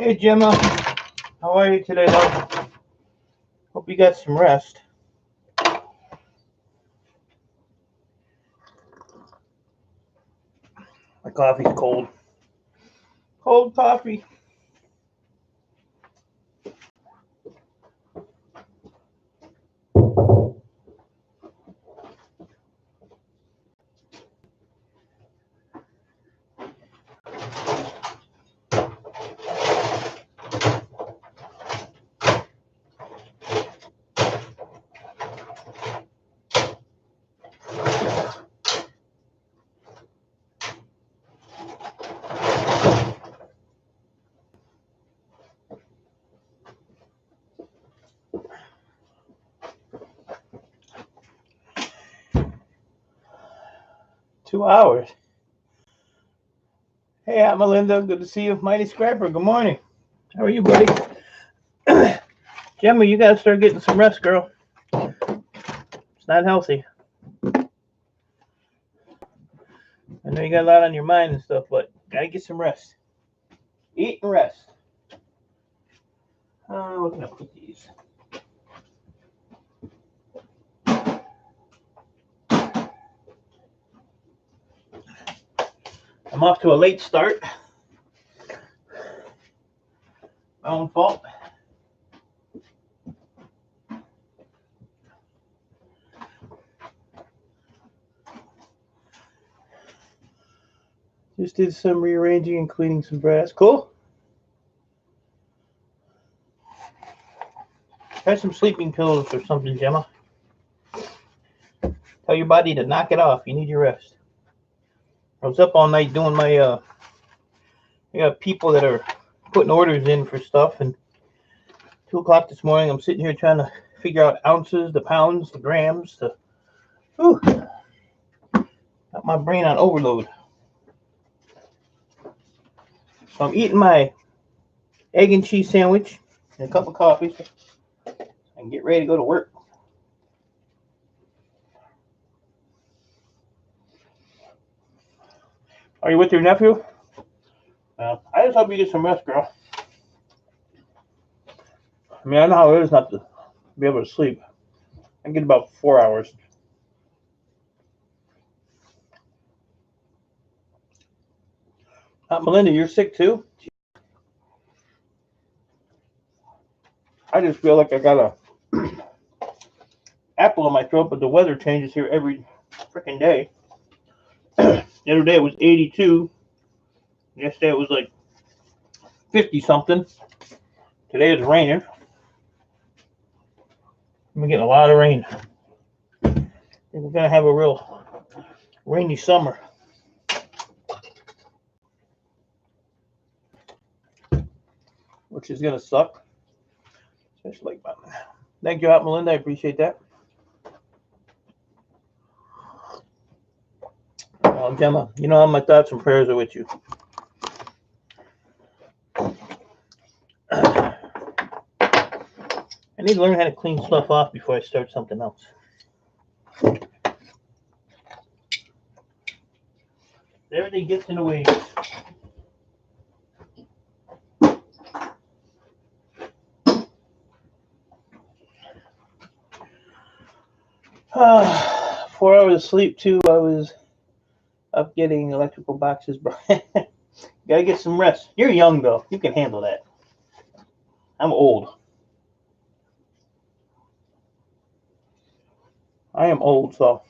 Hey Gemma, how are you today, love? Hope you got some rest. My coffee's cold. Cold coffee. $2. Hey, Aunt Melinda, good to see you. Mighty Scrapper, good morning. How are you, buddy? Gemma, you gotta start getting some rest, girl. It's not healthy. I know you got a lot on your mind and stuff, but gotta get some rest. Eat and rest. Where can I put these? I'm off to a late start. My own fault. Just did some rearranging and cleaning some brass. Cool. Try some sleeping pillows or something, Gemma. Tell your body to knock it off. You need your rest. I was up all night doing my, I got people that are putting orders in for stuff, and 2 o'clock this morning, I'm sitting here trying to figure out ounces, the pounds, the grams, got my brain on overload. So I'm eating my egg and cheese sandwich and a cup of coffee and get ready to go to work. Are you with your nephew? I just hope you get some rest, girl. I mean, I know how it is not to be able to sleep. I get about 4 hours. Melinda, you're sick too? I just feel like I got a apple in my throat, but the weather changes here every freaking day. The other day it was 82. Yesterday it was like 50 something. Today it's raining. We're getting a lot of rain. We're gonna have a real rainy summer. Which is gonna suck. Especially like my... Thank you, Aunt Melinda. I appreciate that. Gemma, you know my thoughts and prayers are with you. I need to learn how to clean stuff off before I start something else. Everything gets in the way. 4 hours of sleep too. I was up getting electrical boxes. Gotta get some rest. You're young though. You can handle that. I'm old. I am old, so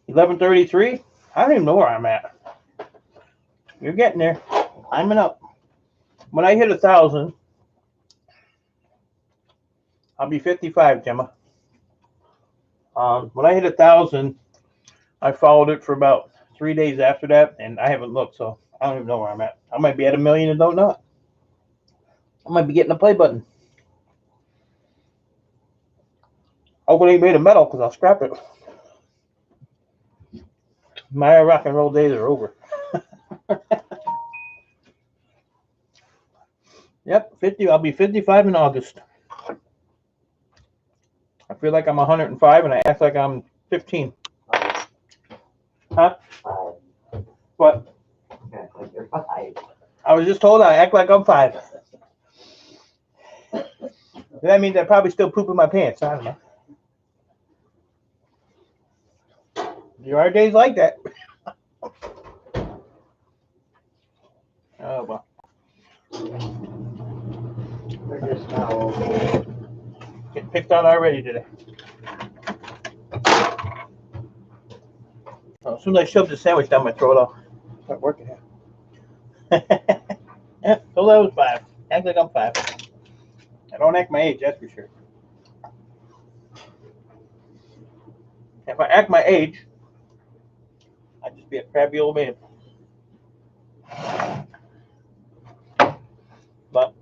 11:33. I don't even know where I'm at. You're getting there. Climbing up. When I hit 1,000, I'll be 55, Gemma. When I hit 1,000, I followed it for about 3 days after that, and I haven't looked, so I don't even know where I'm at. I might be at 1 million and don't know it. I might be getting a play button. Hope it ain't made of metal, because I'll scrap it. My rock and roll days are over. Yep, 50. I'll be 55 in August. I feel like I'm 105, and I act like I'm 15. Huh? What? Yeah, like you're 5. I was just told I act like I'm 5. That means I probably still poop in my pants. I don't know. There are days like that. Oh, well. They're just now okay. Getting picked on already today. Oh, as soon as I shove the sandwich down my throat, I'll start working here. Yeah, so that was 5. Act like I'm 5. I don't act my age, that's for sure. If I act my age, I'd just be a crabby old man. But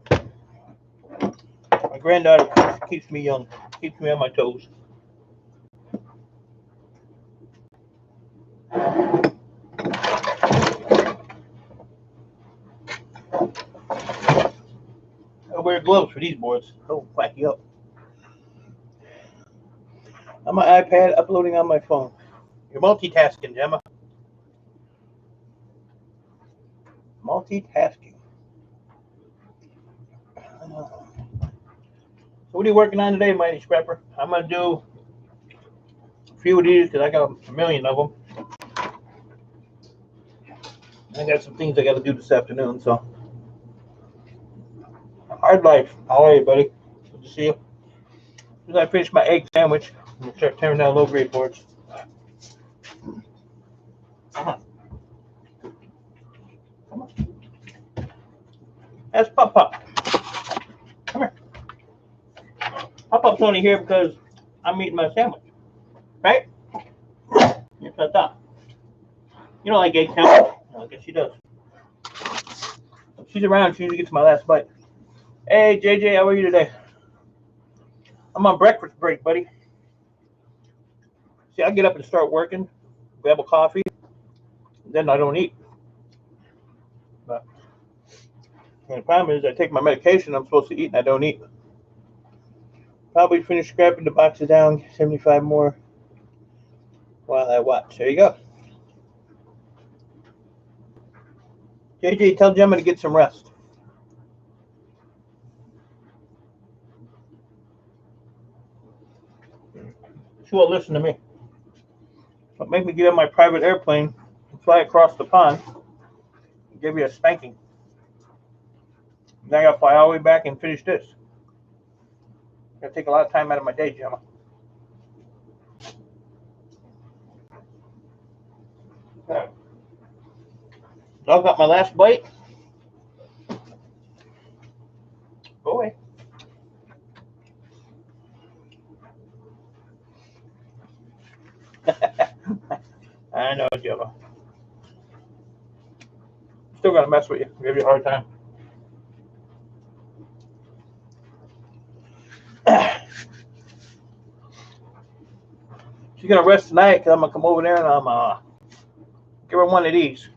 my granddaughter keeps me young, keeps me on my toes. I wear gloves for these boards. They'll whack you up. On my iPad, uploading on my phone. You're multitasking, Gemma. Multitasking. So what are you working on today, Mighty Scrapper? I'm going to do a few of these because I got a million of them. I got some things I got to do this afternoon, so. Hard life. How are you, buddy? Good to see you. As soon as I finish my egg sandwich, I'm going to start tearing down low-grade boards. Come on. Come on. That's Pop-Pop. Come here. Pop-Pop's only here because I'm eating my sandwich. Right? Yes, I thought. You don't like egg sandwich? No, I guess she does. If she's around, she usually gets my last bite. Hey, JJ, how are you today? I'm on breakfast break, buddy. See, I get up and start working, grab a coffee, then I don't eat. But the problem is I take my medication I'm supposed to eat and I don't eat. Probably finish scrapping the boxes down, 75 more while I watch. There you go. JJ, tell Gemma to get some rest. She won't listen to me. So make me get in my private airplane and fly across the pond and give you a spanking. Then I gotta fly all the way back and finish this. Gotta take a lot of time out of my day, Gemma. Right. Dog got my last bite. Go away. I know, Gemma. Still gonna mess with you. Give you a hard time. She's gonna rest tonight because I'm gonna come over there and I'm give her one of these.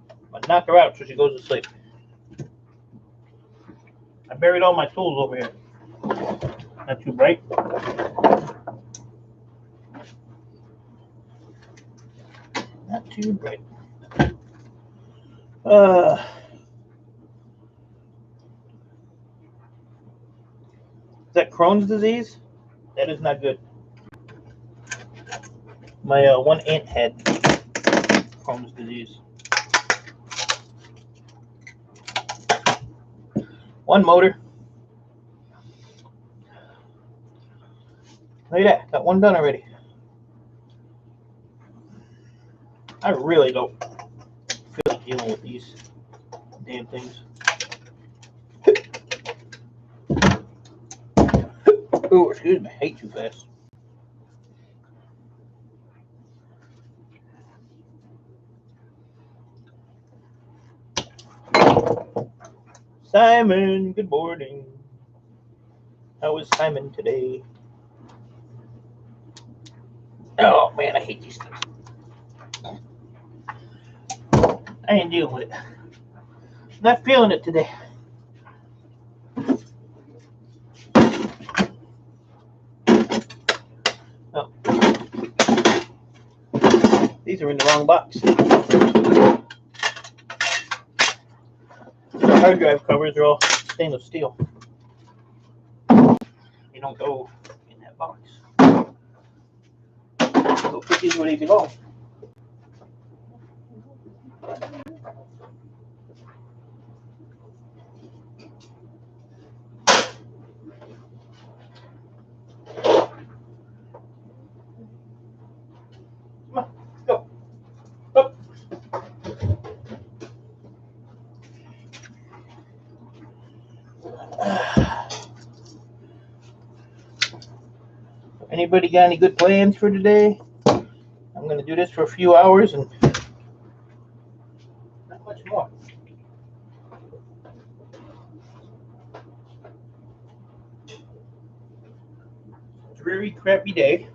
I'm gonna knock her out so she goes to sleep. I buried all my tools over here. Not too bright. Not too bright. Is that Crohn's disease? That is not good. My one aunt had Crohn's disease. One motor. Look at that. Got one done already. I really don't feel like dealing with these damn things. Ooh, excuse me. I ate too fast. Simon, good morning. How is Simon today? Oh man, I hate these things. I ain't dealing with it. Not feeling it today. Oh. These are in the wrong box. hard drive covers are all stainless steel. They don't go in that box. So put these where they belong. Come on, go. Up. Anybody got any good plans for today? I'm going to do this for a few hours and not much more. Dreary, crappy day.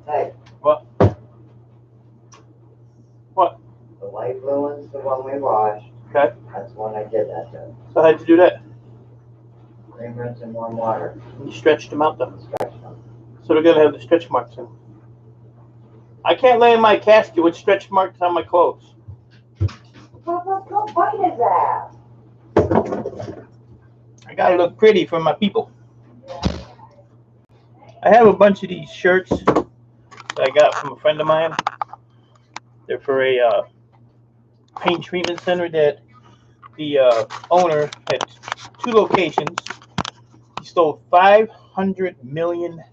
Hey, What? What? the light blue one's the one we washed. Okay. That's the one I did that to. So how'd you do that? Cream rinse in warm water. You stretched them out though. Stretched them. So they're going to have the stretch marks in. I can't lay in my casket with stretch marks on my clothes. Don't bite his ass. I got to look pretty for my people. I have a bunch of these shirts that I got from a friend of mine. They're for a paint treatment center that the owner had 2 locations. He stole $500 million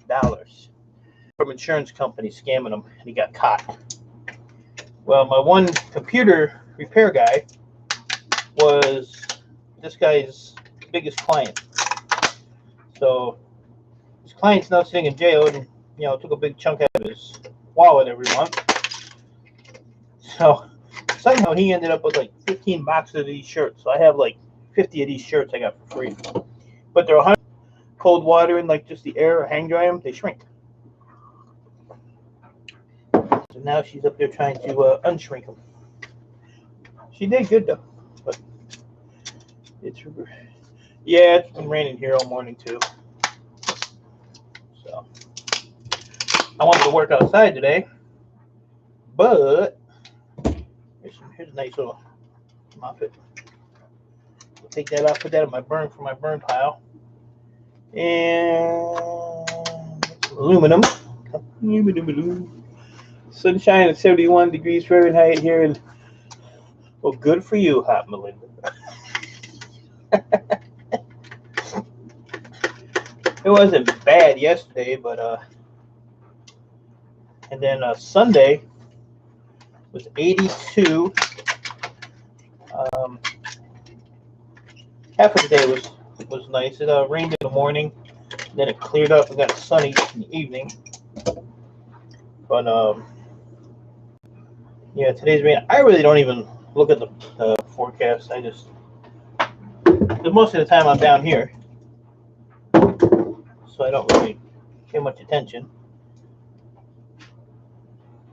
from insurance companies scamming them, and he got caught. Well, my one computer repair guy was this guy's biggest client. So his client's now sitting in jail and, took a big chunk out of his wallet every month. So somehow he ended up with like 15 boxes of these shirts. So I have like 50 of these shirts I got for free. But they're 100 cold water and like just the air or hang dry them, they shrink. So now she's up there trying to unshrink them. She did good though. But it's been raining here all morning too. So I wanted to work outside today, but here's a nice little Moffett. We'll take that off, put that in my burn pile. And aluminum. Sunshine at 71 degrees Fahrenheit here, and well, good for you, hot Melinda. It wasn't bad yesterday, but and then Sunday was 82. Half of the day was nice. It rained in the morning, then it cleared up and got sunny in the evening. But yeah, today's rain. I really don't even look at the forecast. Because most of the time I'm down here, so I don't really pay much attention.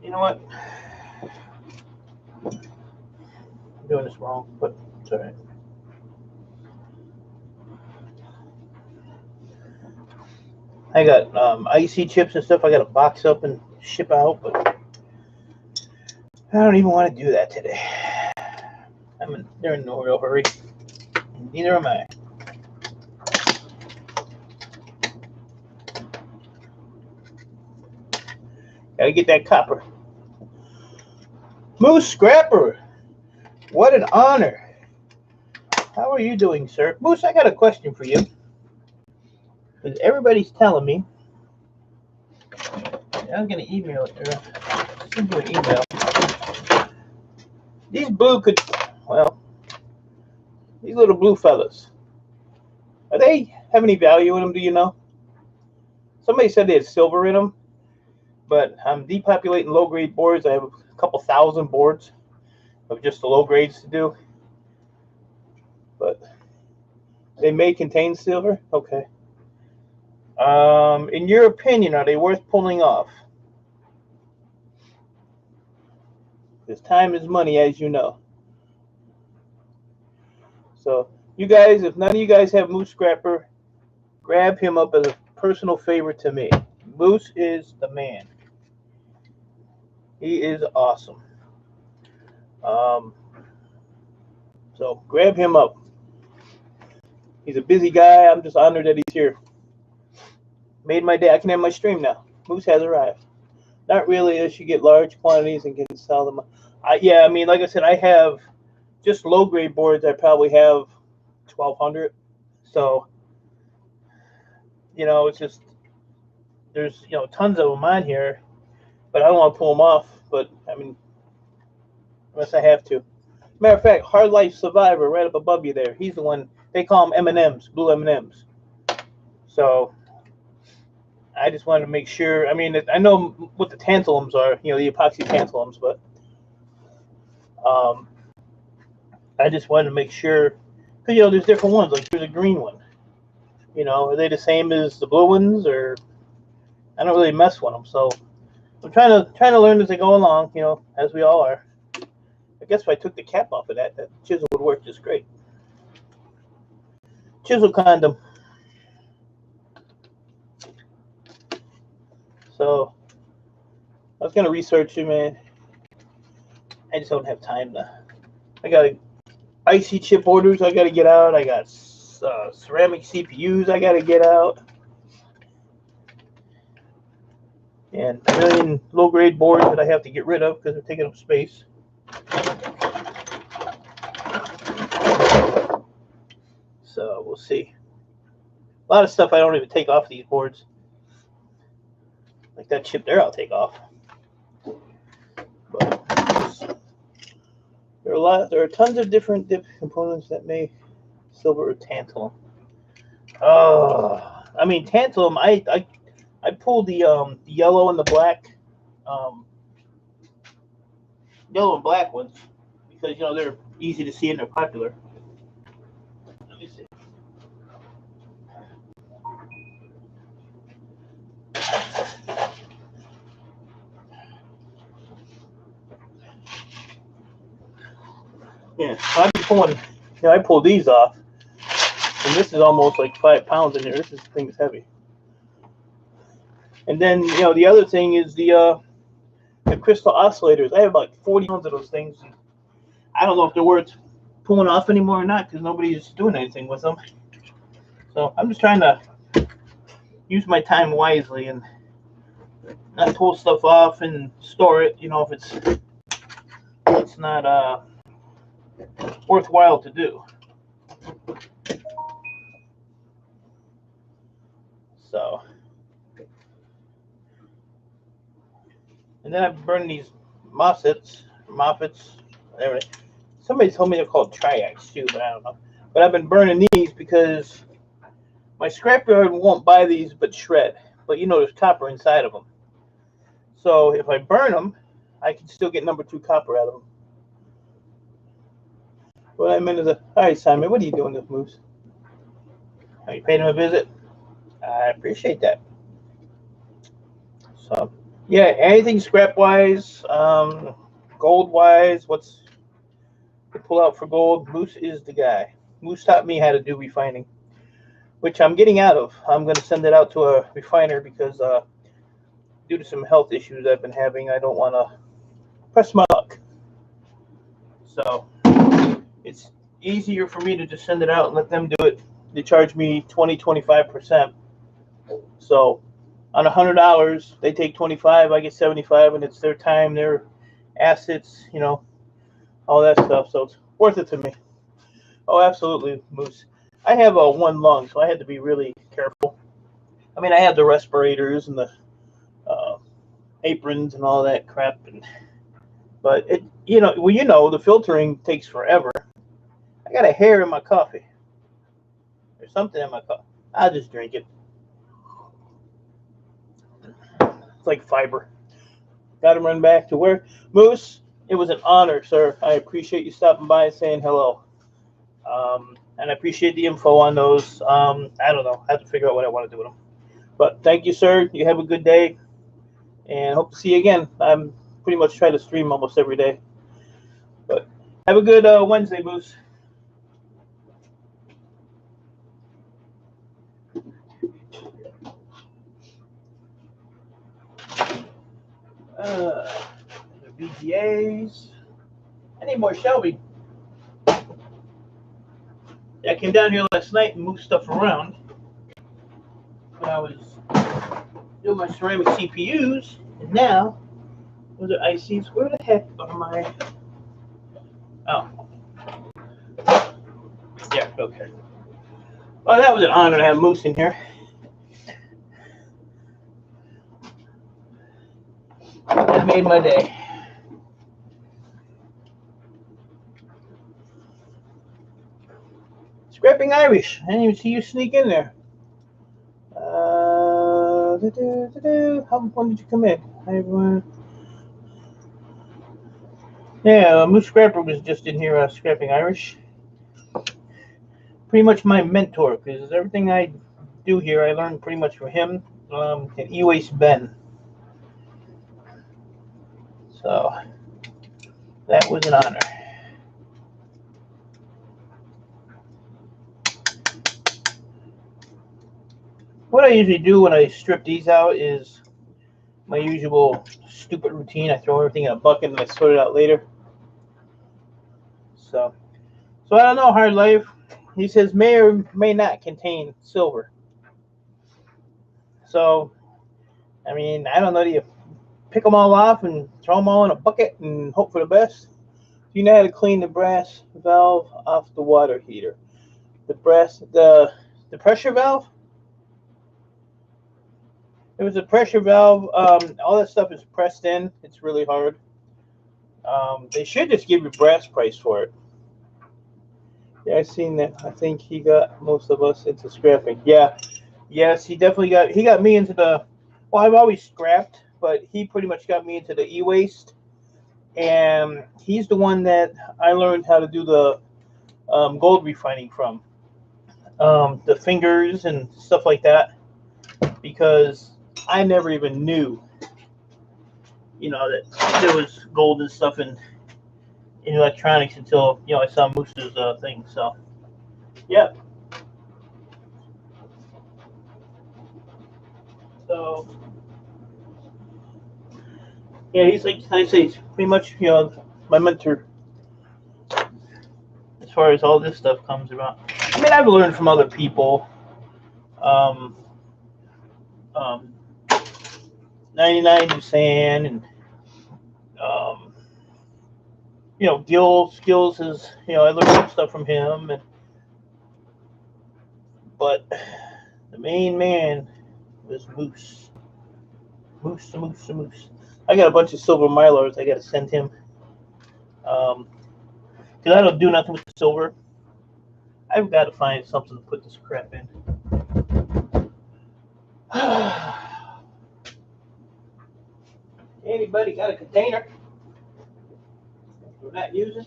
You know what? I'm doing this wrong, but it's all right. I got icy chips and stuff I got to box up and ship out, but I don't even want to do that today. They're in no real hurry. Neither am I. Gotta get that copper. Moose Scrapper, what an honor. How are you doing, sir? Moose, I got a question for you. Because everybody's telling me. I'm going to email it. Send you an email. These these little blue fellas, are they have any value in them, do you know? Somebody said they had silver in them, but I'm depopulating low-grade boards. I have a couple thousand boards of just the low grades to do. But they may contain silver? Okay. In your opinion, are they worth pulling off? Because time is money, as you know. So, you guys, if none of you guys have Moose Scrapper, grab him up as a personal favor to me. Moose is the man. He is awesome. So grab him up. He's a busy guy. I'm just honored that he's here. Made my day. I can have my stream now. Moose has arrived. Not really, as you get large quantities and can sell them. Yeah, I mean, like I said, I have just low grade boards. I probably have 1,200. So, it's just there's tons of them on here, but I don't want to pull them off. But I mean, unless I have to. Matter of fact, Hard Life Survivor, right up above you there. He's the one they call them M&Ms, blue M&Ms. So I just wanted to make sure. I mean, I know what the tantalums are, the epoxy tantalums, but I just wanted to make sure because there's different ones. Like there's a green one. Are they the same as the blue ones, or I don't really mess with them. So I'm trying to learn as I go along. As we all are. I guess if I took the cap off of that chisel would work just great. Chisel condom. So I was gonna research it, man. I just don't have time to. I got icy chip orders I got to get out. I got ceramic CPUs I got to get out, and a million low grade boards that I have to get rid of because they're taking up space. So we'll see. A lot of stuff I don't even take off these boards. Like that chip there, I'll take off. But there are tons of different components that make silver or tantalum. I mean tantalum. I pulled the yellow and the black, yellow and black ones because they're easy to see and they're popular. Let me see. Yeah, so I've been pulling. I pulled these off, and this is almost like 5 pounds in here. This thing is heavy. And then the other thing is the crystal oscillators. I have about 40 pounds of those things. I don't know if they're worth pulling off anymore or not because nobody's doing anything with them. So I'm just trying to use my time wisely and not pull stuff off and store it. If it's not worthwhile to do. So, and then I've burned these Moffats, whatever. Somebody told me they're called triacs too, but I don't know. But I've been burning these because my scrapyard won't buy these but shred. But there's copper inside of them. So if I burn them, I can still get number 2 copper out of them. What I meant is, all right, Simon, what are you doing with Moose? Are you paying him a visit? I appreciate that. So, yeah, anything scrap-wise, gold-wise, what's to pull out for gold, Moose is the guy. Moose taught me how to do refining, which I'm getting out of. I'm going to send it out to a refiner because due to some health issues I've been having, I don't want to press my luck. So it's easier for me to just send it out and let them do it. They charge me 25%. So on $100, they take 25, I get 75, and it's their time, their assets, all that stuff. So it's worth it to me. Oh, absolutely, Moose. I have one lung, so I had to be really careful. I mean, I had the respirators and the aprons and all that crap, but it, the filtering takes forever. I got a hair in my coffee. There's something in my coffee. I'll just drink it. It's like fiber. Got to run back to work. Moose, it was an honor, sir. I appreciate you stopping by and saying hello. And I appreciate the info on those. I don't know. I have to figure out what I want to do with them. But thank you, sir. You have a good day. And hope to see you again. I'm pretty much trying to stream almost every day. But have a good Wednesday, Moose. BGAs. I need more shelving. I came down here last night and moved stuff around when I was doing my ceramic CPUs, and now those are ICs. Where the heck are my? Oh, yeah, okay. Well, that was an honor to have Moose in here. That made my day. Scrapping Irish. I didn't even see you sneak in there. When did you come in? Yeah, Moose Scrapper was just in here scrapping Irish. Pretty much my mentor, because everything I do here I learned pretty much from him and E-Waste Ben. So that was an honor. What I usually do when I strip these out is my usual stupid routine. I throw everything in a bucket and I sort it out later. So I don't know, Hard Life. He says may or may not contain silver. So, I mean, I don't know. Do you pick them all off and throw them all in a bucket and hope for the best? Do you know how to clean the brass valve off the water heater? The pressure valve? It was a pressure valve. All that stuff is pressed in. It's really hard. They should just give you brass price for it. Yeah, I've seen that. I think he got most of us into scrapping. Yeah, yes, he definitely got me into the. Well, I've always scrapped, but he pretty much got me into the e-waste, and he's the one that I learned how to do the gold refining from, the fingers and stuff like that, because I never even knew, that there was gold and stuff in electronics until I saw Moose's thing. So, yeah. So, yeah, he's like I say, he's pretty much my mentor as far as all this stuff comes about. I mean, I've learned from other people. Um, um, 99 Dusan and Gil Skills is I learned some stuff from him, but the main man was Moose. Moose. I got a bunch of silver Mylars I got to send him. Because I don't do nothing with the silver. I've got to find something to put this crap in. Anybody got a container we're not using?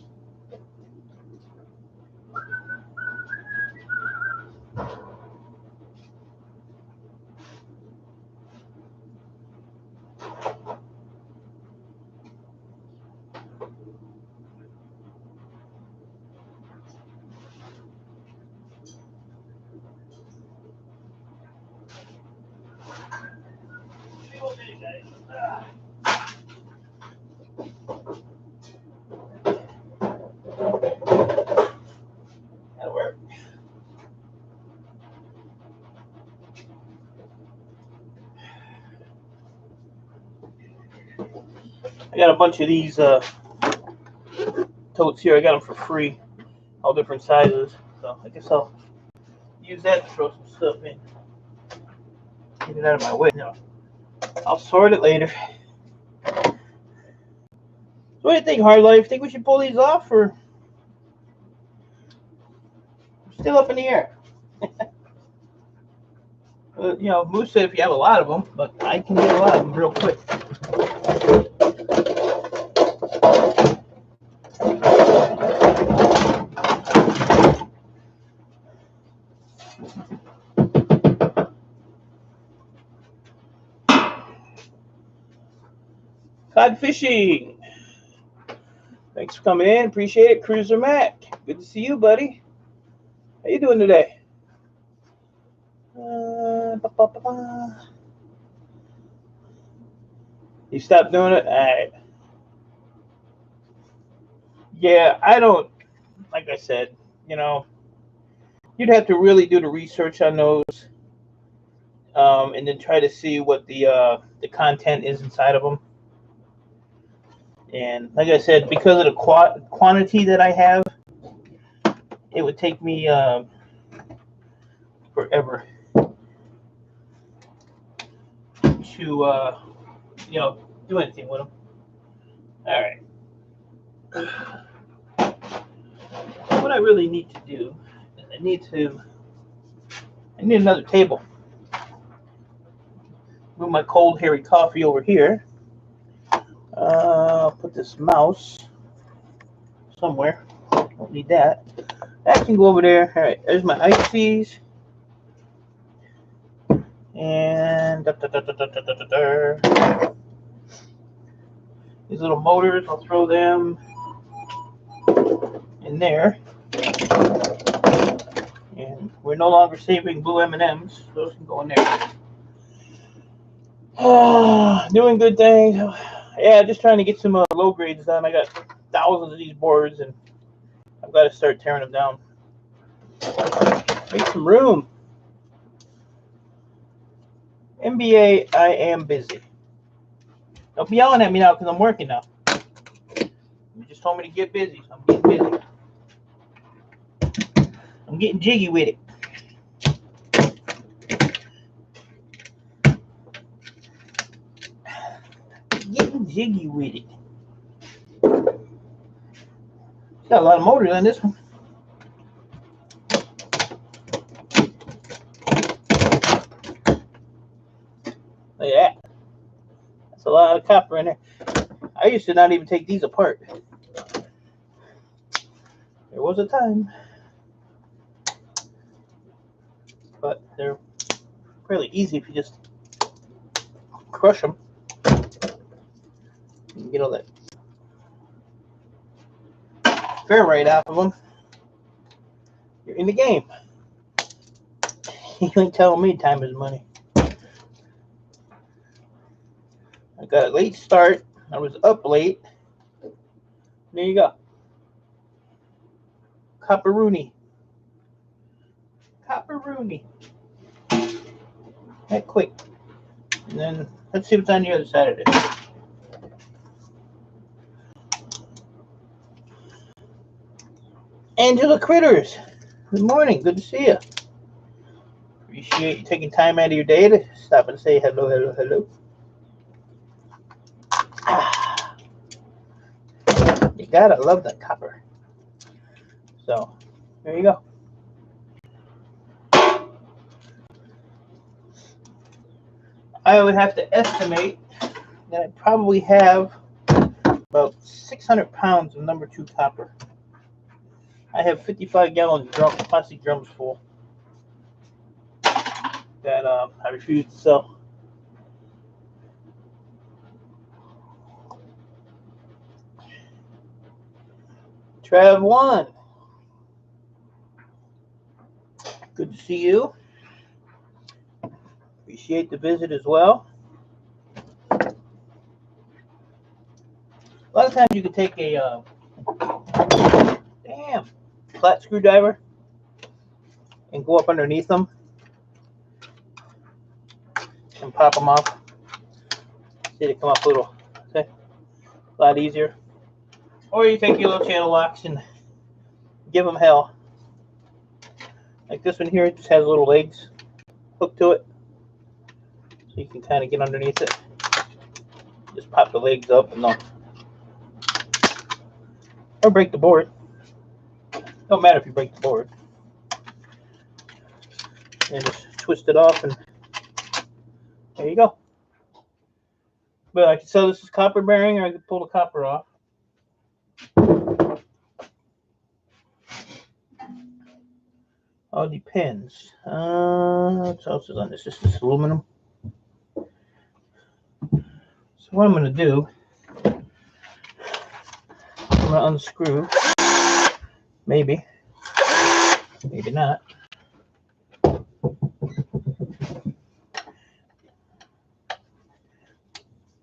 That'll work. I got a bunch of these totes here. I got them for free, all different sizes. So I guess I'll use that to throw some stuff in. Get it out of my way. I'll sort it later. So what do you think, Hard Life? Think we should pull these off, or still up in the air? Moose said if you have a lot of them, but I can get a lot of them real quick. Cod fishing. Thanks for coming in. Appreciate it. Cruiser Mac. Good to see you, buddy. How you doing today? You stopped doing it? All right. Yeah, I don't, like I said, you know, you'd have to really do the research on those, and then try to see what the content is inside of them. And like I said, because of the quantity that I have, it would take me forever to do anything with them. All right. What I really need to do is I need another table. Move my cold hairy coffee over here. Put this mouse somewhere. Don't need that. That can go over there. All right. There's my ices. And these little motors, I'll throw them in there. And we're no longer saving blue M&Ms. Those can go in there. Doing good things. Yeah, just trying to get some low grades done. I got thousands of these boards, and I've got to start tearing them down. Make some room. NBA, I am busy. Don't be yelling at me now because I'm working now. You just told me to get busy, so I'm getting busy. I'm getting jiggy with it. Getting jiggy with it. Got a lot of motors on this one. Look at that. That's a lot of copper in there. I used to not even take these apart. There was a time. But they're fairly easy if you just crush them. You can get all that ferrite off of them. You're in the game. You ain't telling me time is money. I got a late start. I was up late. There you go. Copperoonie. Copperoonie. That quick. And then let's see what's on the other side of this. Angela Critters. Good morning. Good to see you. Appreciate you taking time out of your day to stop and say hello, hello, hello. You gotta love that copper. So, there you go. I would have to estimate that I probably have about 600 pounds of number 2 copper. I have 55-gallon plastic drums full that I refuse to sell. Trav 1. Good to see you. Appreciate the visit as well. A lot of times you can take a flat screwdriver and go up underneath them and pop them off. See, they come up a little, okay? A lot easier. Or you take your little channel locks and give them hell. Like this one here, it just has little legs hooked to it. So you can kind of get underneath it. Just pop the legs up and they'll, or break the board. Don't matter if you break the board. And just twist it off and there you go. But I can sell this as copper bearing or I can pull the copper off. All depends. What else is on this? This is aluminum. So what I'm going to do, I'm going to unscrew. Maybe. Maybe not.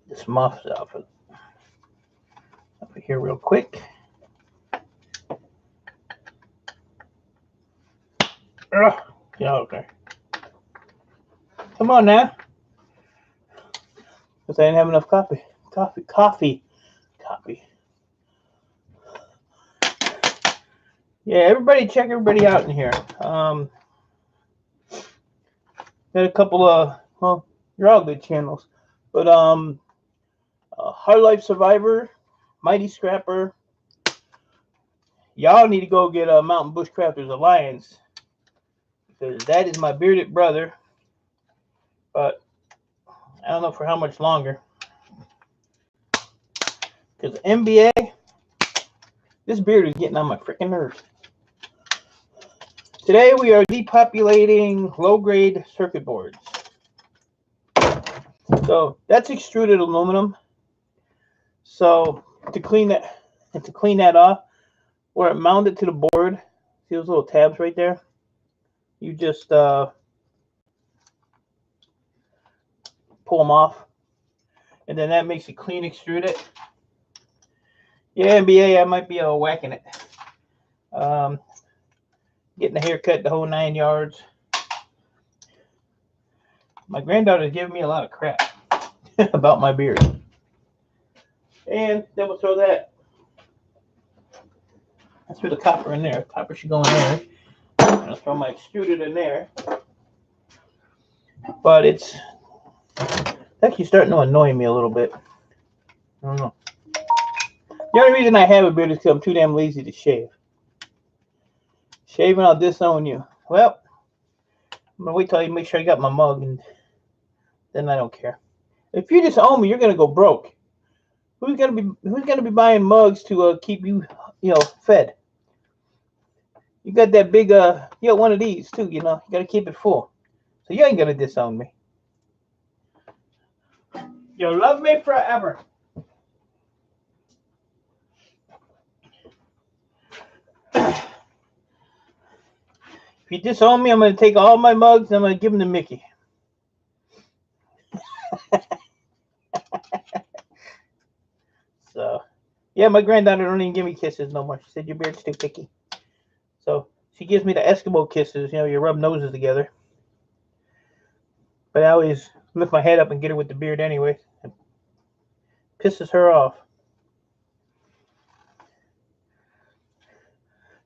This muffs off of here real quick. Yeah, okay. Come on now. Because I didn't have enough coffee. Coffee. Yeah, everybody check everybody out in here. Got a couple of, well, you're all good channels. But Hard Life Survivor, Mighty Scrapper. Y'all need to go get a Mountain Bushcrafters Alliance. Because that is my bearded brother. But I don't know for how much longer. Because NBA, this beard is getting on my freaking nerves. Today we are depopulating low-grade circuit boards. So that's extruded aluminum. So to clean that off, where it mounted to the board, see those little tabs right there? You just pull them off, and then that makes it clean extruded. Yeah, NBA, I might be whacking it. Getting a haircut, the whole 9 yards. My granddaughter's giving me a lot of crap about my beard. And then we'll throw that. I threw the copper in there. Copper should go in there. I'm going to throw my extruded in there. But it's actually starting to annoy me a little bit. I don't know. The only reason I have a beard is because I'm too damn lazy to shave. Shaving, I'll disown you. Well, I'm going to wait till I make sure I got my mug, and then I don't care. If you disown me, you're going to go broke. Who's gonna be buying mugs to keep you fed? You got that big you got one of these too, you got to keep it full. So you ain't gonna disown me. You'll love me forever. If you disown me, I'm gonna take all my mugs and I'm gonna give them to Mickey. So yeah, my granddaughter don't even give me kisses no more. She said your beard's too picky. So she gives me the Eskimo kisses, you rub noses together. But I always lift my head up and get her with the beard anyway. It pisses her off.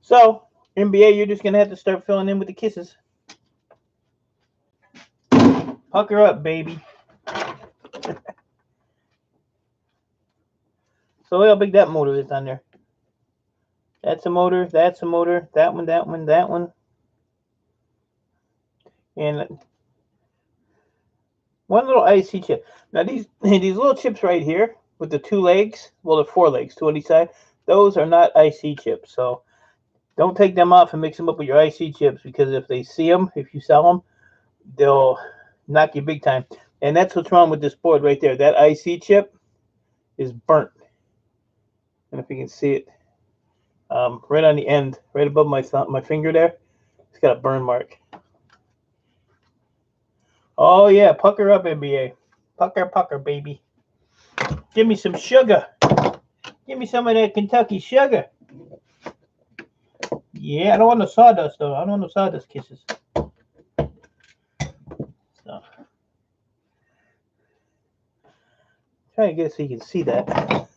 So, NBA, you're just going to have to start filling in with the kisses. Pucker up, baby. So look how big that motor is on there. That's a motor, that's a motor, that one, that one, that one. And one little IC chip. Now these little chips right here with the 2 legs, well, the 4 legs, 2 on each side, those are not IC chips. So don't take them off and mix them up with your IC chips, because if they see them, if you sell them, they'll knock you big time. And that's what's wrong with this board right there. That IC chip is burnt. And if you can see it, right on the end, right above my finger there, it's got a burn mark. Oh yeah, pucker up, NBA. Pucker, baby. Give me some sugar. Give me some of that Kentucky sugar. Yeah, I don't want no sawdust though. I don't want no sawdust kisses. So, try to get it so you can see that.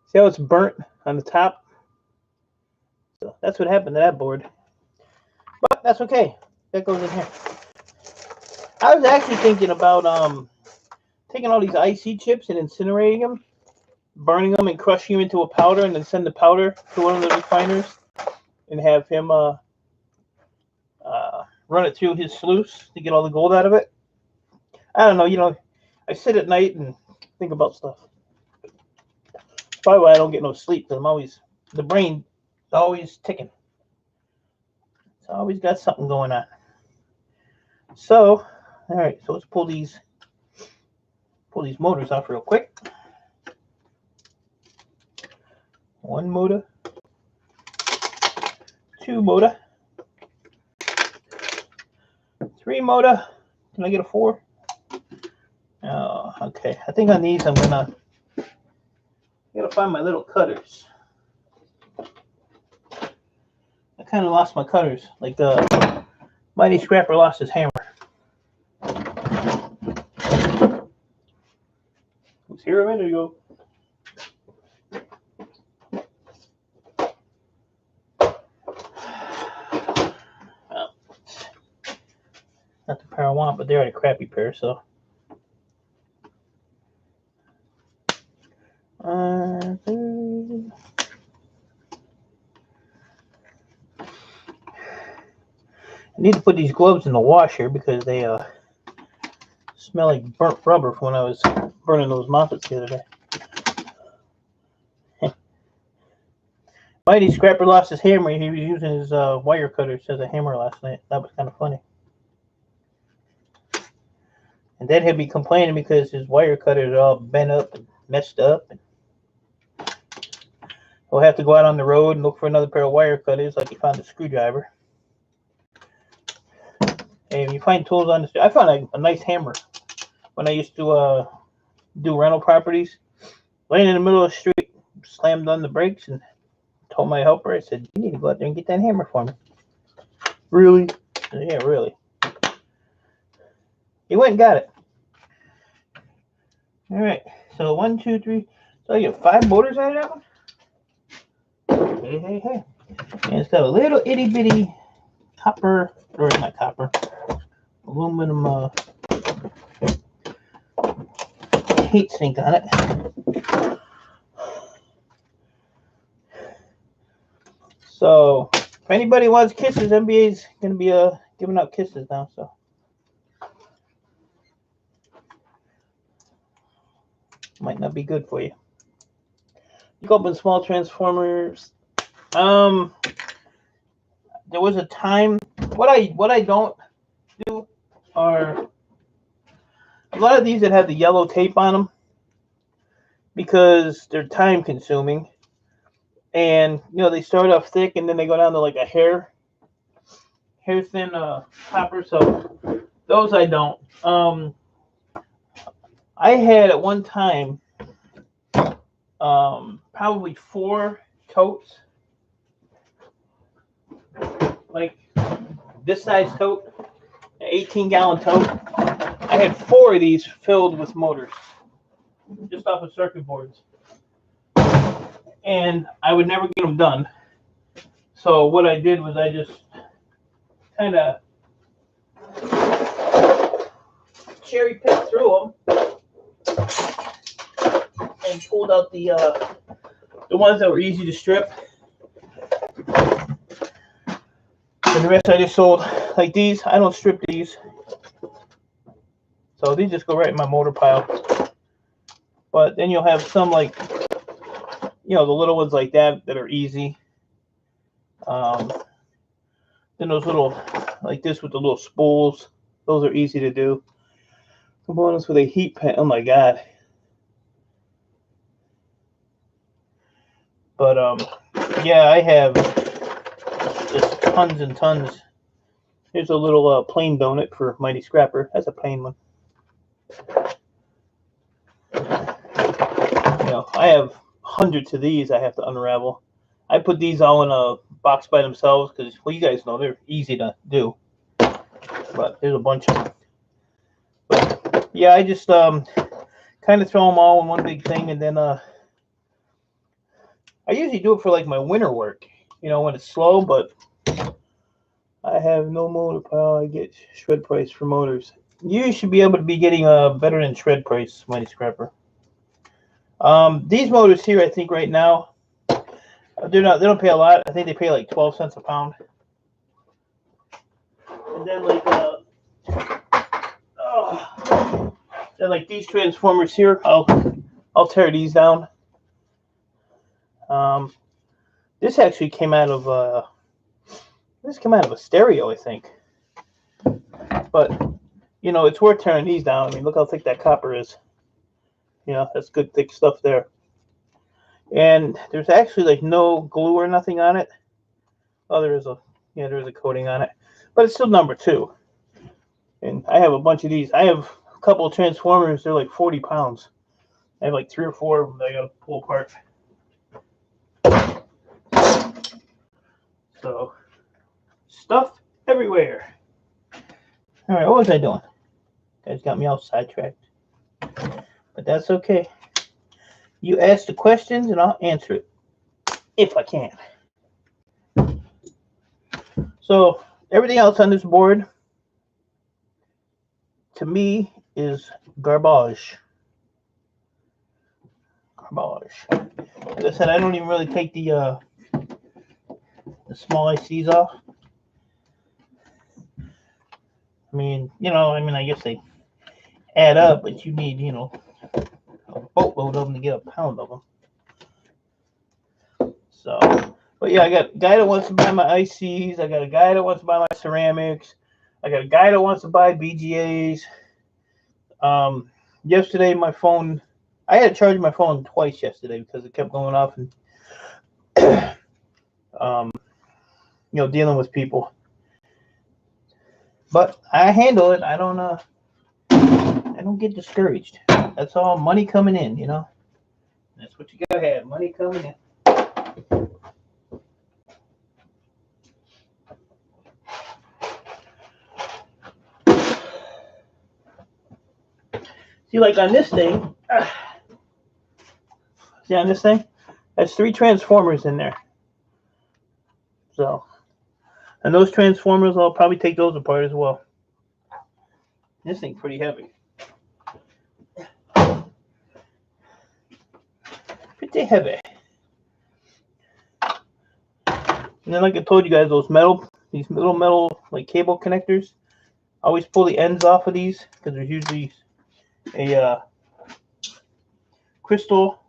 See how it's burnt on the top? So that's what happened to that board. But that's okay. That goes in here. I was actually thinking about taking all these IC chips and incinerating them, burning them and crushing them into a powder, and then send the powder to one of the refiners and have him run it through his sluice to get all the gold out of it. I don't know, I sit at night and think about stuff. That's probably why I don't get no sleep, because the brain is always ticking. It's always got something going on. So, all right, so let's pull these motors off real quick. 1 motor, 2 motor, 3 motor. Can I get a 4? Oh, okay. I think on these I gotta find my little cutters. I kind of lost my cutters. Like the Mighty Scrapper lost his hammer. Was here a minute ago. Well, not the pair I want, but they're a crappy pair, so. I need to put these gloves in the washer because they smell like burnt rubber from when I was burning those moppets the other day. Mighty Scrapper lost his hammer. He was using his wire cutters as a hammer last night. That was kind of funny. And then he'll be complaining because his wire cutters are all bent up and messed up. And he'll have to go out on the road and look for another pair of wire cutters like he found a screwdriver. And if you find tools on the street, I found a nice hammer when I used to do rental properties. Laying in the middle of the street, slammed on the brakes and told my helper, I said, you need to go out there and get that hammer for me. Really? I said, yeah, really. He went and got it. All right, so 1, 2, 3. So you have 5 motors out of that one? Hey. And it's got a little itty bitty copper, or not copper, aluminum heat sink on it. So if anybody wants kisses, NBA's gonna be giving out kisses now. So might not be good for you. You go up in small transformers. There was a time. What I don't do are a lot of these that have the yellow tape on them because they're time consuming. And they start off thick and then they go down to like a hair thin copper. So those I don't. I had at one time probably 4 totes, like this size tote, an 18-gallon tote. I had 4 of these filled with motors, just off of circuit boards. And I would never get them done. So what I did was I just kind of cherry picked through them and pulled out the ones that were easy to strip. And the rest I just sold. Like these, I don't strip these. So these just go right in my motor pile. But then you'll have some like, the little ones like that are easy. Then those little, like this with the little spools, those are easy to do. Components with a heat pen, oh my god. But yeah, I have just tons and tons. Here's a little plain donut for Mighty Scrapper. That's a plain one. I have hundreds of these I have to unravel. I put these all in a box by themselves because, well, you guys know they're easy to do. But there's a bunch of them. But yeah, I just kind of throw them all in one big thing, and then I usually do it for like my winter work, when it's slow. But I have no motor pile. I get shred price for motors. You should be able to be getting better than shred price, Mighty Scrapper. These motors here, I think right now, they don't pay a lot. I think they pay like 12 cents a pound. And then like these transformers here, I'll tear these down. This actually came out of a stereo, I think. But it's worth tearing these down. I mean, look how thick that copper is. That's good thick stuff there. And there's actually like no glue or nothing on it. Oh, there is a coating on it, but it's still number 2. And I have a bunch of these. I have a couple of transformers. They're like 40 pounds. I have like 3 or 4 of them that I gotta pull apart. So stuff everywhere. All right, what was I doing? Guys got me all sidetracked. But that's okay. You ask the questions and I'll answer it if I can. So everything else on this board to me is garbage. Garbage. Like I said, I don't even really take the small ICs off. I mean, I guess they add up, but you need, a boatload of them to get a pound of them. So, but yeah, I got a guy that wants to buy my ICs. I got a guy that wants to buy my ceramics. I got a guy that wants to buy BGAs. Yesterday, my phone, I had to charge my phone twice yesterday because it kept going off and, dealing with people. But I handle it. I don't get discouraged. That's all money coming in, That's what you gotta have, money coming in. See, like on this thing, there's 3 transformers in there. So, and those transformers, I'll probably take those apart as well. This thing's pretty heavy. Pretty heavy. And then, like I told you guys, these little metal like cable connectors. I always pull the ends off of these because there's usually a crystal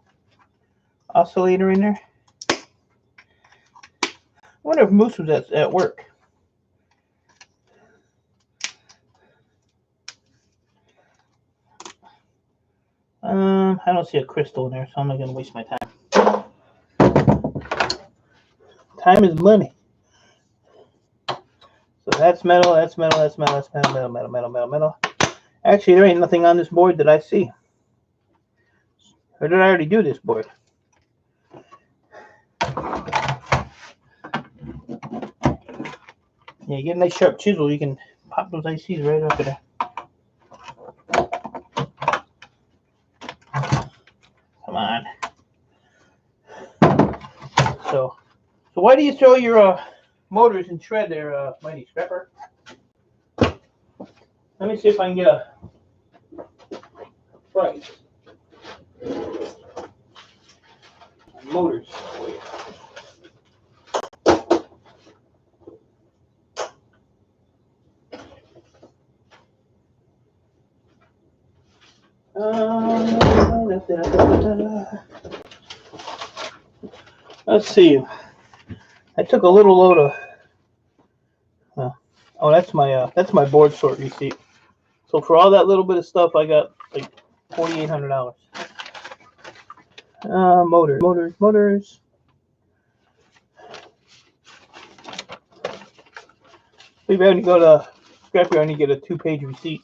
oscillator in there. I wonder if Moose was at work. I don't see a crystal in there, so I'm not gonna waste my time. Time is money. So that's metal, that's metal, that's metal, that's metal, metal, metal, metal, metal. Actually, there ain't nothing on this board that I see. Or did I already do this board? Yeah, you get a nice sharp chisel, you can pop those ICs right up there. Come on. So why do you throw your motors in shred there, Mighty Scrapper? Let me see if I can get a price. Motors. Let's see. I took a little load of. Oh, that's my board sort receipt. So for all that little bit of stuff, I got like $4,800. Motors. Maybe I need to go to Scrapyard. I need to get a 2-page receipt.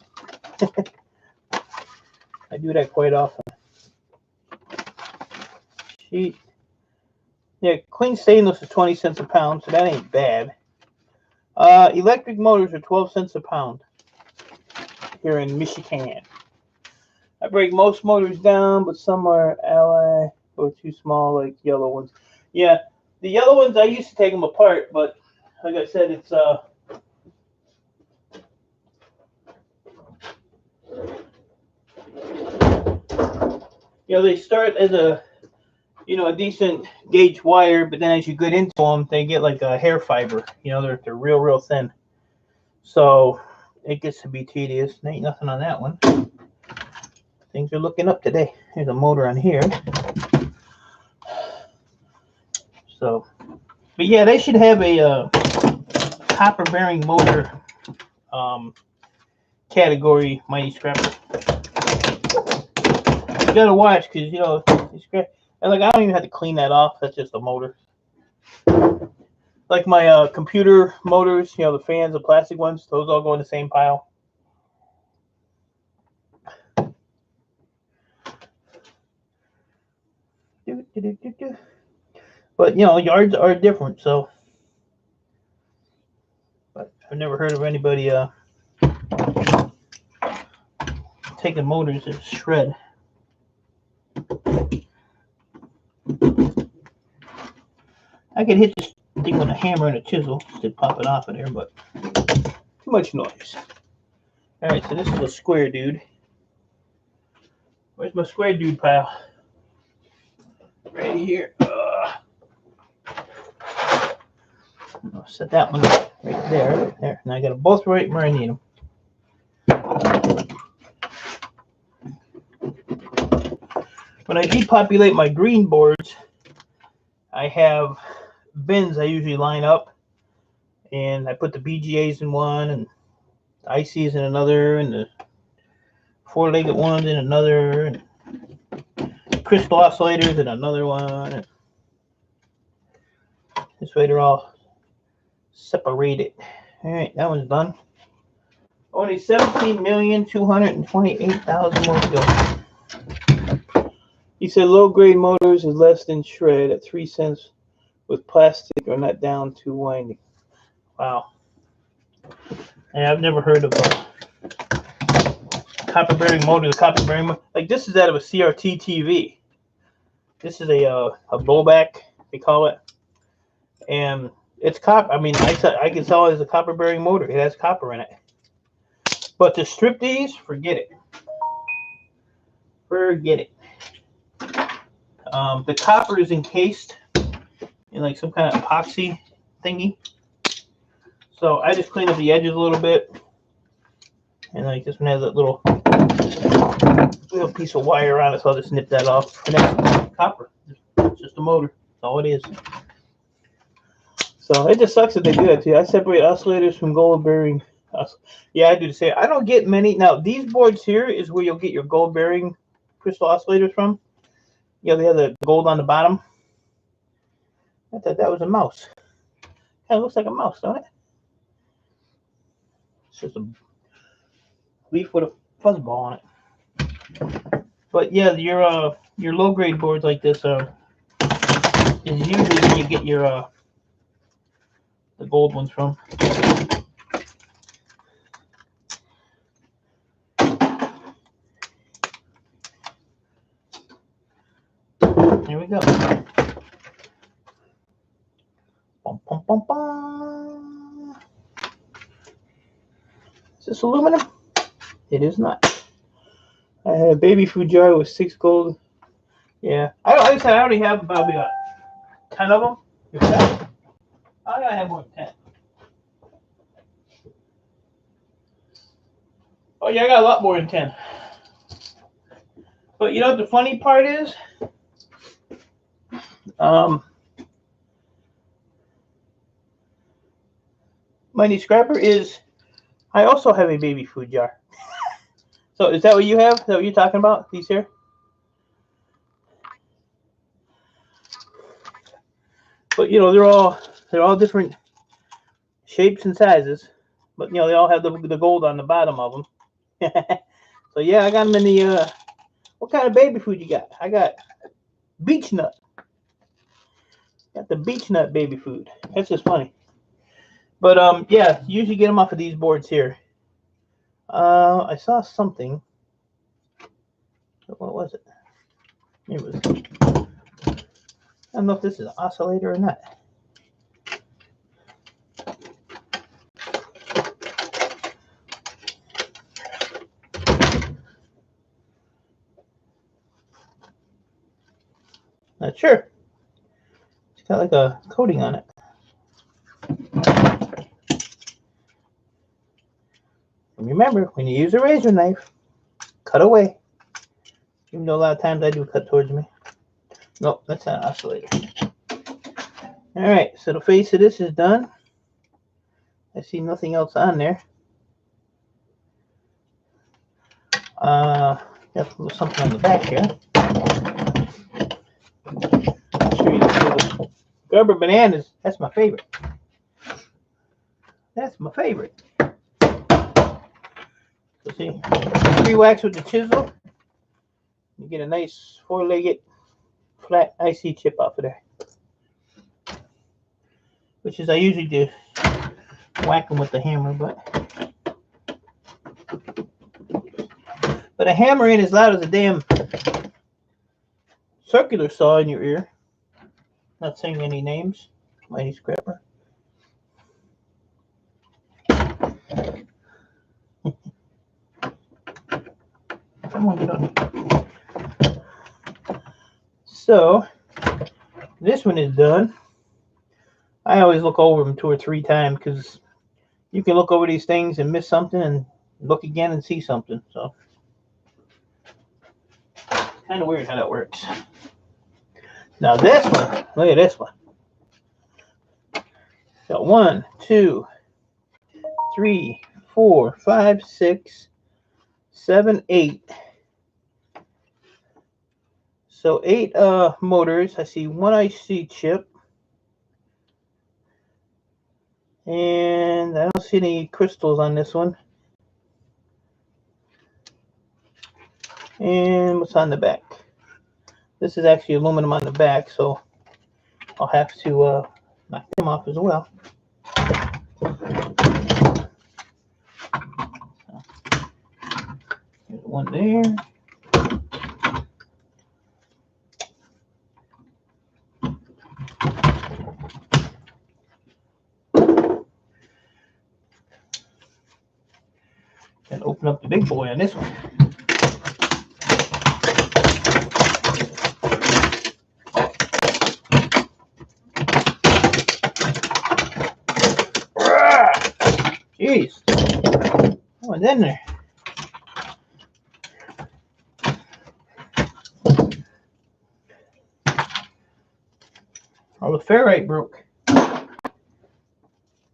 I do that quite often. Sheet. Yeah, clean stainless is 20 cents a pound, so that ain't bad. Electric motors are 12 cents a pound here in Michigan. I break most motors down, but some are ally or too small, like yellow ones. Yeah, the yellow ones, I used to take them apart, but like I said, it's they start as a decent gauge wire, but then as you get into them, they get like a hair fiber. They're real thin. So it gets to be tedious. There ain't nothing on that one. Things are looking up today. There's a motor on here. So, but yeah, they should have a copper bearing motor category, Mighty Scrapper. You gotta watch because and like I don't even have to clean that off. That's just a motor. Like my computer motors, the fans, the plastic ones, those all go in the same pile. But yards are different, so. never heard of anybody taking motors and shred. I could hit this thing with a hammer and a chisel to pop it off of there, but too much noise. All right, so this is a square dude. Where's my square dude pile? Right here. I'll set that one right there. There. Now I got them both right where I need them. When I depopulate my green boards, I have bins I usually line up, and I put the BGAs in one, and the ICs in another, and the four-legged ones in another, and crystal oscillators in another one. And this way they're all separated. All right, that one's done. Only 17,228,000 more to go. He said low grade motors is less than shred at 3 cents with plastic or not down to winding. Wow. Yeah, I've never heard of a copper bearing motor. The copper bearing motor, like this is out of a CRT TV. This is a blowback, they call it, and it's copper. I mean, I can tell it's a copper bearing motor. It has copper in it. But to strip these, forget it. Forget it. The copper is encased in like some kind of epoxy thingy. So I just clean up the edges a little bit. And like this one has a little piece of wire on it, so I'll just snip that off. And that's copper. It's just a motor. That's all it is. So it just sucks that they do that to you. I separate oscillators from gold bearing. Yeah, I do the same. I don't get many. Now, these boards here is where you'll get your gold bearing crystal oscillators from. Yeah, they have the gold on the bottom. I thought that was a mouse. Kind of looks like a mouse, don't it? It's just a leaf with a fuzzball on it. But yeah, your low grade boards like this is usually where you get your the gold ones from. Here we go. Bum, bum, bum, bum. Is this aluminum? It is not. I had a baby food jar with 6 gold. Yeah. I said I already have probably 10 of them. I gotta have more than 10. Oh yeah, I got a lot more than 10. But you know what the funny part is? Mighty Scrapper is, I also have a baby food jar. So is that what you have? Is that what you're talking about? These here? But you know, they're all different shapes and sizes. But you know, they all have the gold on the bottom of them. So yeah, I got them in the what kind of baby food you got? I got beech nut. Got the beech nut baby food. That's just funny. But yeah, you usually get them off of these boards here. I saw something. What was it? It was. I don't know if this is an oscillator or not. Not sure. It's got like a coating on it. And remember, when you use a razor knife, cut away. Even though a lot of times I do cut towards me. Nope, that's not an oscillator. Alright, so the face of this is done. I see nothing else on there. Got a little something on the back here. I'll show you this. Rubber bananas, that's my favorite. That's my favorite. So see, pre-wax with the chisel. You get a nice 4-legged flat IC chip off of there. Which is I usually do whack them with the hammer, but a hammer ain't as loud as a damn circular saw in your ear. Not saying any names, mighty scrapper. Come on, get on. So this one is done. I always look over them 2 or 3 times because you can look over these things and miss something and look again and see something. So kind of weird how that works. Now this one, look at this one. Got 1, 2, 3, 4, 5, 6, 7, 8. So 8 motors. I see 1 IC chip. And I don't see any crystals on this one. And what's on the back? This is actually aluminum on the back, so I'll have to knock them off as well. There's one there. And open up the big boy on this one. Jeez. What's in there? Oh, the ferrite broke.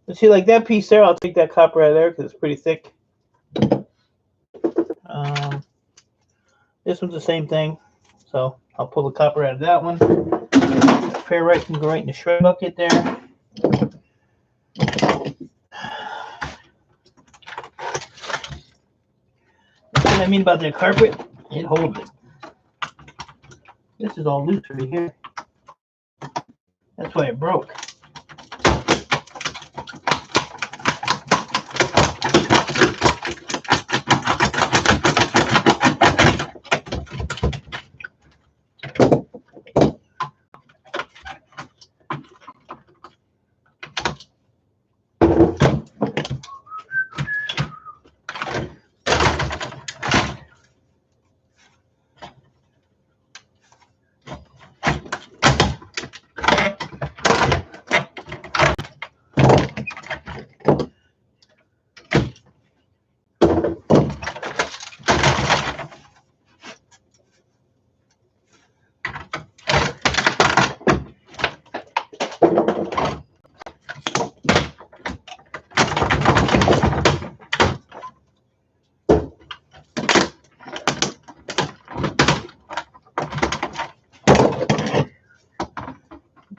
Let's see, like that piece there, I'll take that copper out of there because it's pretty thick. This one's the same thing, so I'll pull the copper out of that one. The ferrite can go right in the shred bucket there. What I mean about that carpet, it holds it. This is all loose right here. That's why it broke.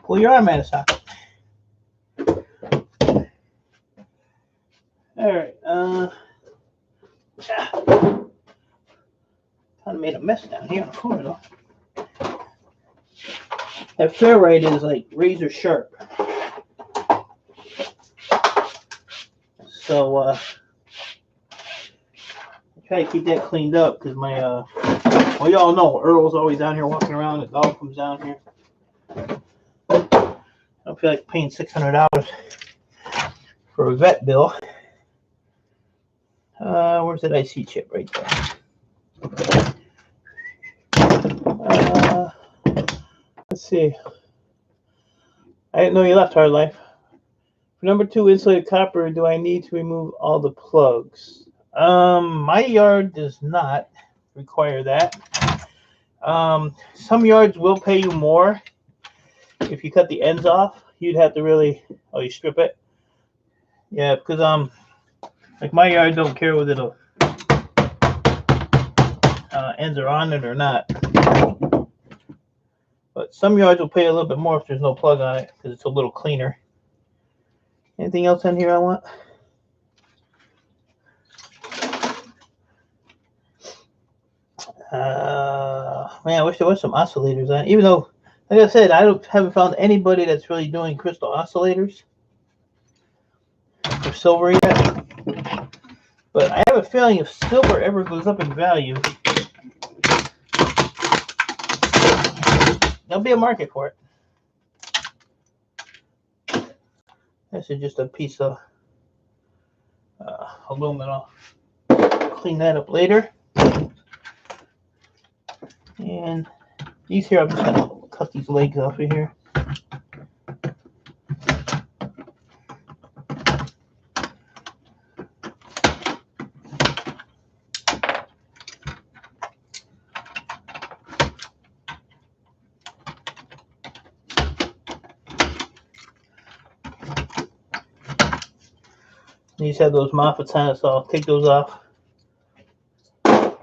Pull your arm out of socket. Alright, kind of made a mess down here on the floor though. That ferrite is like razor sharp. So I try to keep that cleaned up because my well, y'all know Earl's always down here walking around, the dog comes down here. I don't feel like paying $600 for a vet bill. Where's that IC chip? Right there. Let's see. I didn't know you left Hard Life. For number 2 insulated copper, do I need to remove all the plugs? My yard does not require that. Some yards will pay you more. If you cut the ends off, you'd have to really, you strip it. Yeah, because like my yard don't care whether the ends are on it or not. But some yards will pay a little bit more if there's no plug on it because it's a little cleaner. Anything else in here I want? Man, I wish there was some oscillators on it. Even though, like I said, haven't found anybody that's really doing crystal oscillators. for silver yet. But I have a feeling if silver ever goes up in value, there'll be a market for it. This is just a piece of aluminum. Clean that up later. And these here, I'm just going to cut these legs off of here. These have those moffets on it, so I'll take those off. Throw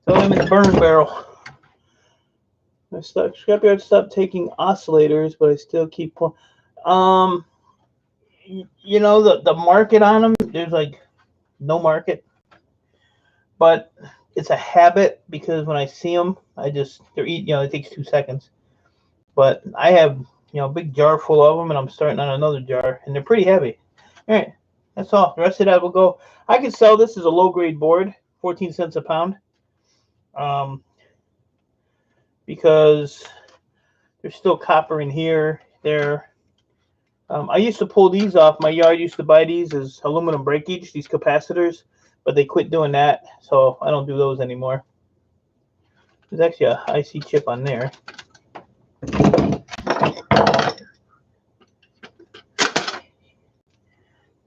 them in the burn barrel. My scrapyard stopped taking oscillators, but I still keep pulling. You know, the market on them, there's like no market. But it's a habit because when I see them, they're eating, you know, it takes 2 seconds. But I have, you know, a big jar full of them, and I'm starting on another jar, and they're pretty heavy. All right. That's all. The rest of that will go. I could sell this as a low-grade board, 14 cents a pound, because there's still copper in here. There. I used to pull these off. My yard used to buy these as aluminum breakage, these capacitors, but they quit doing that, so I don't do those anymore. There's actually a IC chip on there.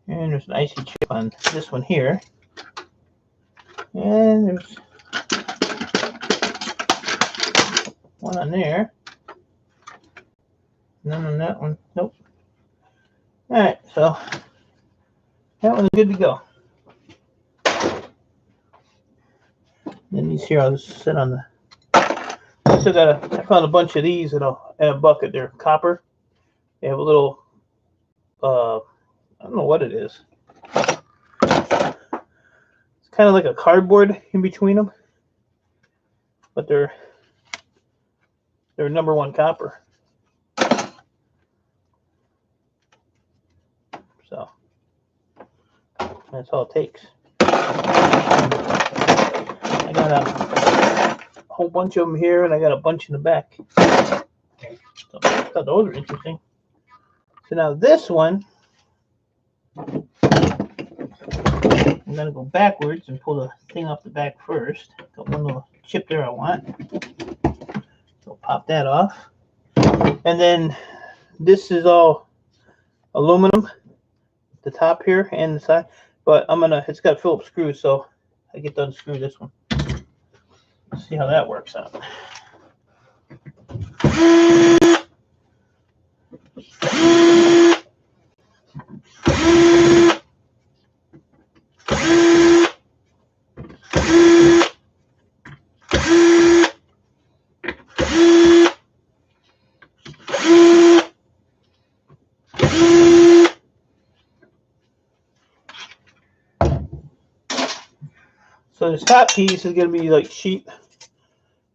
And there's an IC chip on this one here. And there's one on there. None on that one. Nope. Alright, so that one's good to go. And these here I'll just sit on the. I still got I found a bunch of these in a bucket. They're copper. They have a little I don't know what it is. It's kind of like a cardboard in between them, but they're #1 copper. So that's all it takes. I got a whole bunch of them here, and I got a bunch in the back. So I thought those were interesting. So now this one, I'm going to go backwards and pull the thing off the back first. Got one little chip there I want. So pop that off. And then this is all aluminum, the top here and the side. But it's got Phillips screws, so I get to unscrew this one. Let's see how that works out. So this top piece is going to be like cheap.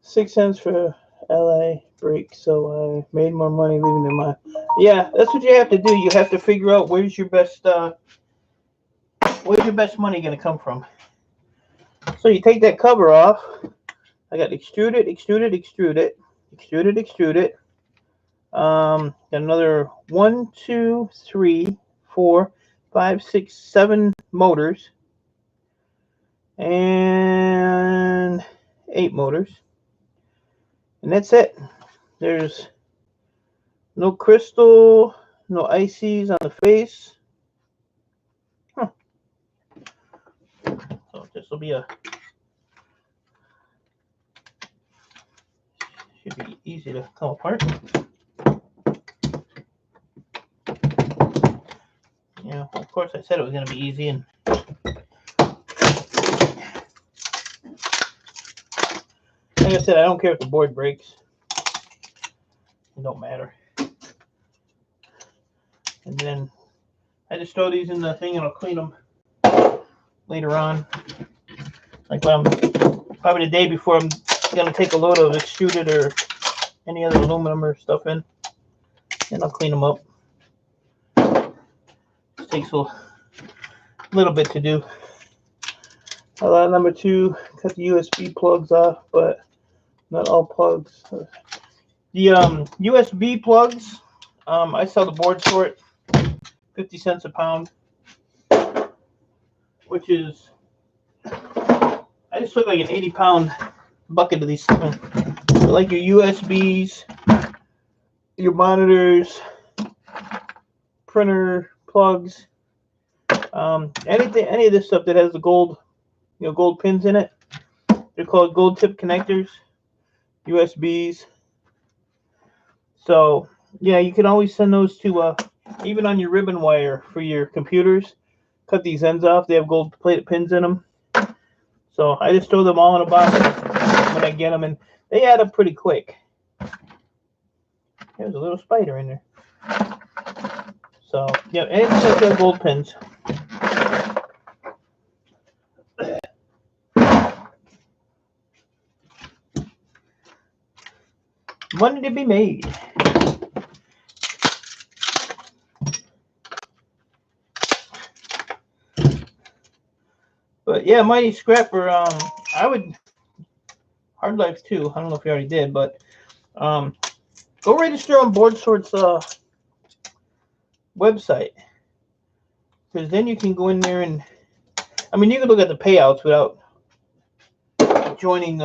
6 cents for LA break, so I made more money leaving than mine. Yeah, that's what you have to do. You have to figure out where's your best money going to come from. So you take that cover off. I got extrude it, extrude it, extrude it, extrude it, extrude it. Got another 1, 2, 3, 4, 5, 6, 7 motors. And 8 motors. And that's it. There's no crystal, no ICs on the face. Huh. So this will be should be easy to come apart. Yeah, of course I said it was going to be easy, and like I said, I don't care if the board breaks. It don't matter. And then I just throw these in the thing and I'll clean them later on. Like when I'm probably the day before I'm gonna take a load of extruded or any other aluminum or stuff in, and I'll clean them up. It takes a little bit to do. Number 2, cut the USB plugs off, but not all plugs. The USB plugs, I sell the board sort, 50 cents a pound, which is, I just took like an 80-pound bucket of these things. So like your USBs, your monitors, printer plugs, any of this stuff that has the gold, gold pins in it. They're called gold tip connectors, USBs. So yeah, you can always send those to even on your ribbon wire for your computers. Cut these ends off. They have gold plated pins in them. So I just throw them all in a box when I get them, and they add up pretty quick. There's a little spider in there. So yeah, anything that has gold pins. Money to be made. But yeah, Mighty Scrapper, I would, Hard Life 2, I don't know if you already did, but go register on Board Sort's website. Because then you can go in there and, I mean, you can look at the payouts without joining